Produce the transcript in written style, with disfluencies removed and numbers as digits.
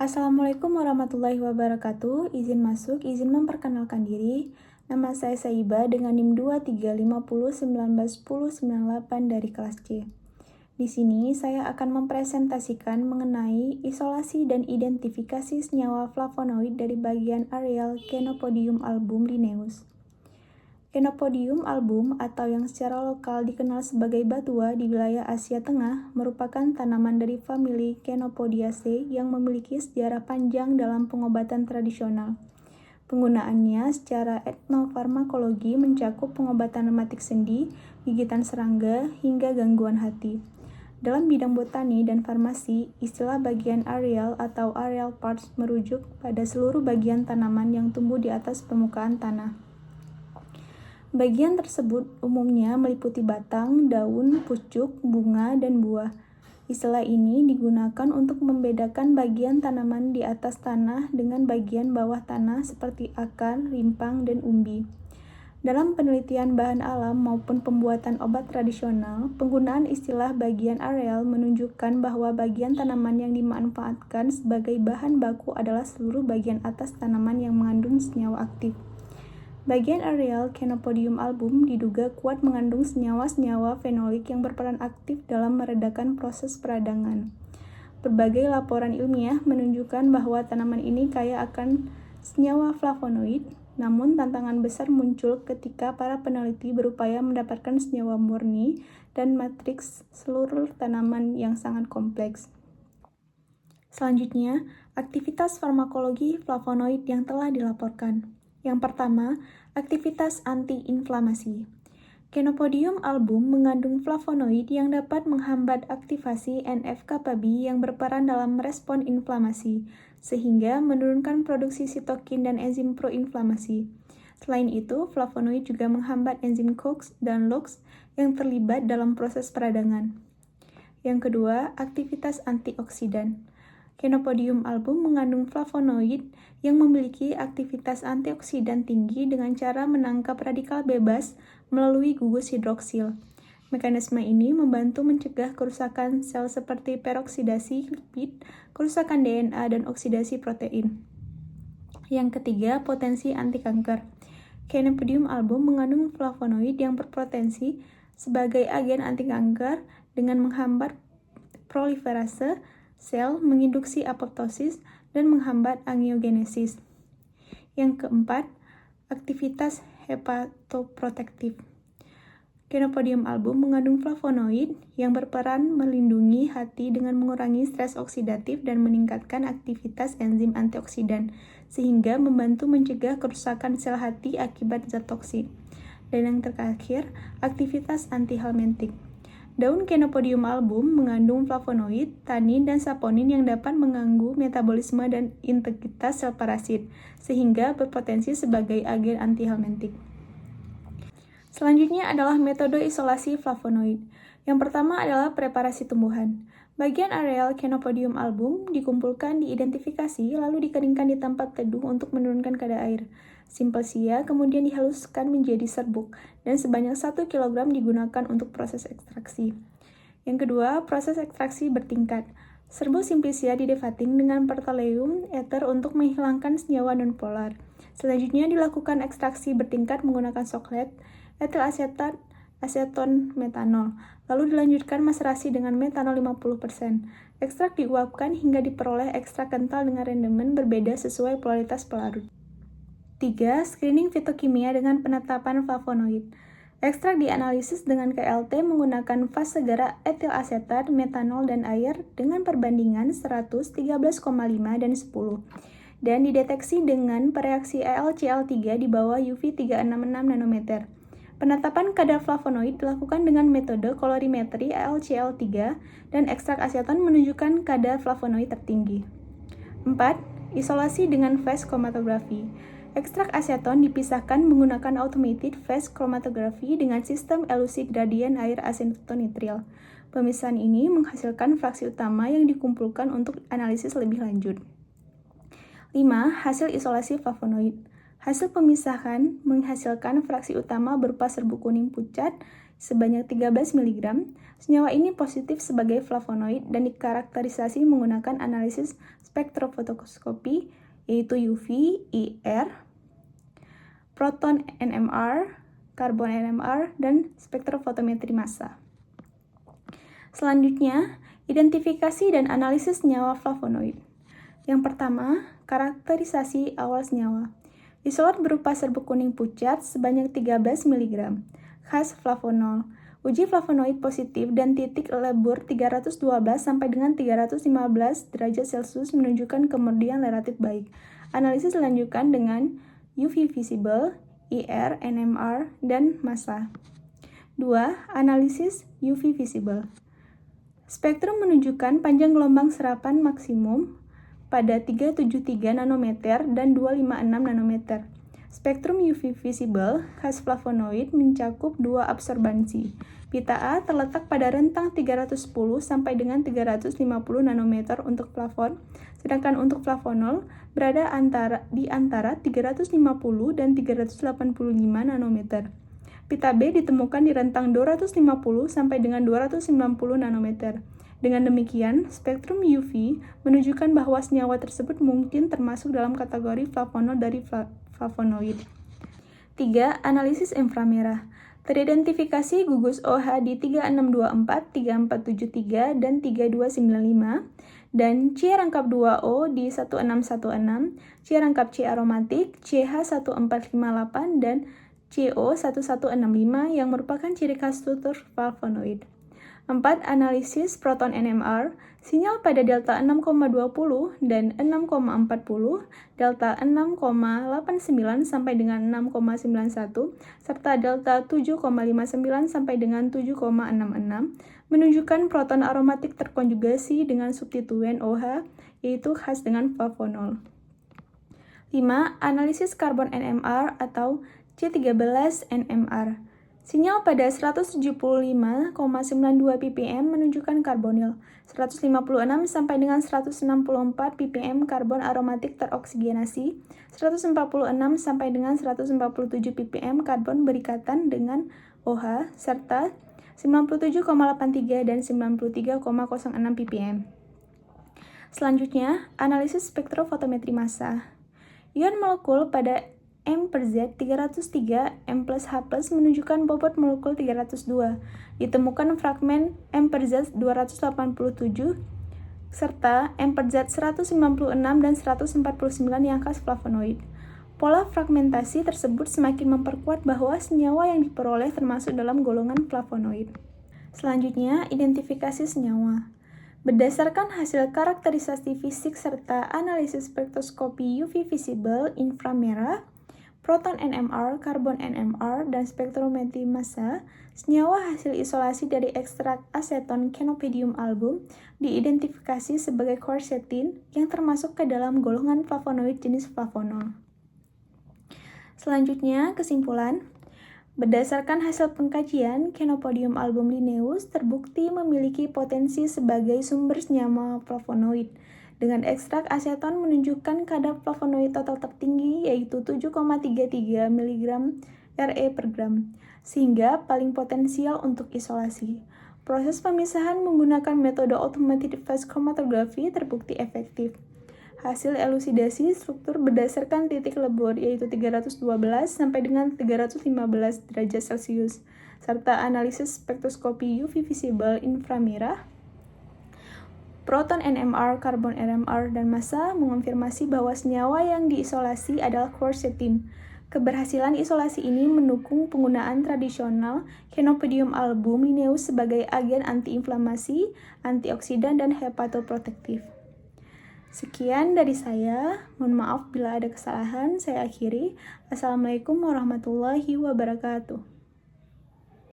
Assalamualaikum warahmatullahi wabarakatuh. Izin masuk, izin memperkenalkan diri. Nama saya Saiba dengan NIM 2350191098 dari kelas C. Di sini saya akan mempresentasikan mengenai isolasi dan identifikasi senyawa flavonoid dari bagian areal Chenopodium album Linnaeus. Chenopodium album atau yang secara lokal dikenal sebagai batua di wilayah Asia Tengah merupakan tanaman dari famili Chenopodiaceae yang memiliki sejarah panjang dalam pengobatan tradisional. Penggunaannya secara etnofarmakologi mencakup pengobatan rematik sendi, gigitan serangga, hingga gangguan hati. Dalam bidang botani dan farmasi, istilah bagian areal atau areal parts merujuk pada seluruh bagian tanaman yang tumbuh di atas permukaan tanah. Bagian tersebut umumnya meliputi batang, daun, pucuk, bunga, dan buah. Istilah ini digunakan untuk membedakan bagian tanaman di atas tanah dengan bagian bawah tanah seperti akar, rimpang, dan umbi. Dalam penelitian bahan alam maupun pembuatan obat tradisional, penggunaan istilah bagian areal menunjukkan bahwa bagian tanaman yang dimanfaatkan sebagai bahan baku adalah seluruh bagian atas tanaman yang mengandung senyawa aktif. Bagian areal Chenopodium album diduga kuat mengandung senyawa-senyawa fenolik yang berperan aktif dalam meredakan proses peradangan. Berbagai laporan ilmiah menunjukkan bahwa tanaman ini kaya akan senyawa flavonoid, namun tantangan besar muncul ketika para peneliti berupaya mendapatkan senyawa murni dan matriks seluruh tanaman yang sangat kompleks. Selanjutnya, aktivitas farmakologi flavonoid yang telah dilaporkan. Yang pertama, aktivitas anti-inflamasi. Chenopodium album mengandung flavonoid yang dapat menghambat aktivasi NF-kappa B yang berperan dalam respon inflamasi, sehingga menurunkan produksi sitokin dan enzim proinflamasi. Selain itu, flavonoid juga menghambat enzim COX dan LOX yang terlibat dalam proses peradangan. Yang kedua, aktivitas antioksidan. Chenopodium album mengandung flavonoid yang memiliki aktivitas antioksidan tinggi dengan cara menangkap radikal bebas melalui gugus hidroksil. Mekanisme ini membantu mencegah kerusakan sel seperti peroksidasi lipid, kerusakan DNA, dan oksidasi protein. Yang ketiga, potensi antikanker. Chenopodium album mengandung flavonoid yang berpotensi sebagai agen antikanker dengan menghambat proliferase sel, menginduksi apoptosis, dan menghambat angiogenesis. Yang keempat, aktivitas hepatoprotektif. Chenopodium album mengandung flavonoid yang berperan melindungi hati dengan mengurangi stres oksidatif dan meningkatkan aktivitas enzim antioksidan, sehingga membantu mencegah kerusakan sel hati akibat zat toksik. Dan yang terakhir, aktivitas antihelmintik. Daun Chenopodium album mengandung flavonoid, tanin, dan saponin yang dapat mengganggu metabolisme dan integritas sel parasit, sehingga berpotensi sebagai agen antihelmintik. Selanjutnya adalah metode isolasi flavonoid. Yang pertama adalah preparasi tumbuhan. Bagian areal Chenopodium album dikumpulkan, diidentifikasi, lalu dikeringkan di tempat teduh untuk menurunkan kadar air. Simpesia kemudian dihaluskan menjadi serbuk, dan sebanyak 1 kg digunakan untuk proses ekstraksi. Yang kedua, proses ekstraksi bertingkat. Serbuk simplicia didefatting dengan pertaleum ether untuk menghilangkan senyawa nonpolar. Selanjutnya dilakukan ekstraksi bertingkat menggunakan soklet, etil asetat, aseton metanol. Lalu dilanjutkan maserasi dengan metanol 50%. Ekstrak diuapkan hingga diperoleh ekstrak kental dengan rendemen berbeda sesuai polaritas pelarut. 3. Screening fitokimia dengan penetapan flavonoid. Ekstrak dianalisis dengan KLT menggunakan fase segera etil asetat, metanol, dan air dengan perbandingan 100, 13,5, dan 10. Dan dideteksi dengan pereaksi AlCl3 di bawah UV 366 nanometer. Penetapan kadar flavonoid dilakukan dengan metode kolorimetri AlCl3 dan ekstrak aseton menunjukkan kadar flavonoid tertinggi. 4. Isolasi dengan phase chromatography. Ekstrak aseton dipisahkan menggunakan automated phase chromatography dengan sistem elusi gradien air asetonitril. Pemisahan ini menghasilkan fraksi utama yang dikumpulkan untuk analisis lebih lanjut. 5. Hasil isolasi flavonoid. Hasil pemisahan menghasilkan fraksi utama berupa serbuk kuning pucat, sebanyak 13 mg. Senyawa ini positif sebagai flavonoid dan dikarakterisasi menggunakan analisis spektrofotoskopi, yaitu UV, IR, proton NMR, karbon NMR, dan spektrofotometri massa. Selanjutnya, identifikasi dan analisis senyawa flavonoid. Yang pertama, karakterisasi awal senyawa. Isolat berupa serbuk kuning pucat sebanyak 13 mg, khas flavonol. Uji flavonoid positif dan titik lebur 312 sampai dengan 315 derajat Celcius menunjukkan kemurnian relatif baik. Analisis dilanjutkan dengan UV visible, IR, NMR, dan massa. 2. Analisis UV visible. Spektrum menunjukkan panjang gelombang serapan maksimum pada 373 nanometer dan 256 nanometer. Spektrum UV visible khas flavonoid mencakup dua absorbansi. Pita A terletak pada rentang 310 sampai dengan 350 nanometer untuk flavon, sedangkan untuk flavonol berada di antara 350 dan 385 nanometer. Pita B ditemukan di rentang 250 sampai dengan 290 nanometer. Dengan demikian, spektrum UV menunjukkan bahwa senyawa tersebut mungkin termasuk dalam kategori flavonol dari flavonoid. 3. Analisis inframerah. Teridentifikasi gugus OH di 3624, 3473, dan 3295, dan C-2O di 1616, C-C aromatik, CH1458, dan CO1165 yang merupakan ciri khas struktur flavonoid. 4. Analisis proton NMR. Sinyal pada delta 6,20 dan 6,40, delta 6,89 sampai dengan 6,91, serta delta 7,59 sampai dengan 7,66 menunjukkan proton aromatik terkonjugasi dengan substituen OH, yaitu khas dengan flavonol. 5. Analisis karbon NMR atau C13 NMR. Sinyal pada 175,92 ppm menunjukkan karbonil, 156 sampai dengan 164 ppm karbon aromatik teroksigenasi, 146 sampai dengan 147 ppm karbon berikatan dengan OH, serta 97,83 dan 93,06 ppm. Selanjutnya, analisis spektrofotometri massa. Ion molekul pada M per Z 303, M plus H plus menunjukkan bobot molekul 302. Ditemukan fragmen M per Z 287, serta M per Z 196 dan 149 yang khas flavonoid. Pola fragmentasi tersebut semakin memperkuat bahwa senyawa yang diperoleh termasuk dalam golongan flavonoid. Selanjutnya, identifikasi senyawa. Berdasarkan hasil karakterisasi fisik serta analisis spektroskopi UV visible inframerah, proton NMR, karbon NMR, dan spektrometri massa, senyawa hasil isolasi dari ekstrak aseton Chenopodium album diidentifikasi sebagai quercetin yang termasuk ke dalam golongan flavonoid jenis flavonol. Selanjutnya, kesimpulan. Berdasarkan hasil pengkajian, Chenopodium album Linnaeus terbukti memiliki potensi sebagai sumber senyawa flavonoid, dengan ekstrak aseton menunjukkan kadar flavonoid total tertinggi yaitu 7,33 mg Re per gram, sehingga paling potensial untuk isolasi. Proses pemisahan menggunakan metode automated phase chromatography terbukti efektif. Hasil elusidasi struktur berdasarkan titik lebur yaitu 312 sampai dengan 315 derajat Celcius, serta analisis spektroskopi UV visible inframerah, proton NMR, karbon NMR, dan massa mengonfirmasi bahwa senyawa yang diisolasi adalah quercetin. Keberhasilan isolasi ini mendukung penggunaan tradisional Chenopodium album Linnaeus sebagai agen antiinflamasi, antioksidan, dan hepatoprotektif. Sekian dari saya, mohon maaf bila ada kesalahan, saya akhiri. Assalamualaikum warahmatullahi wabarakatuh.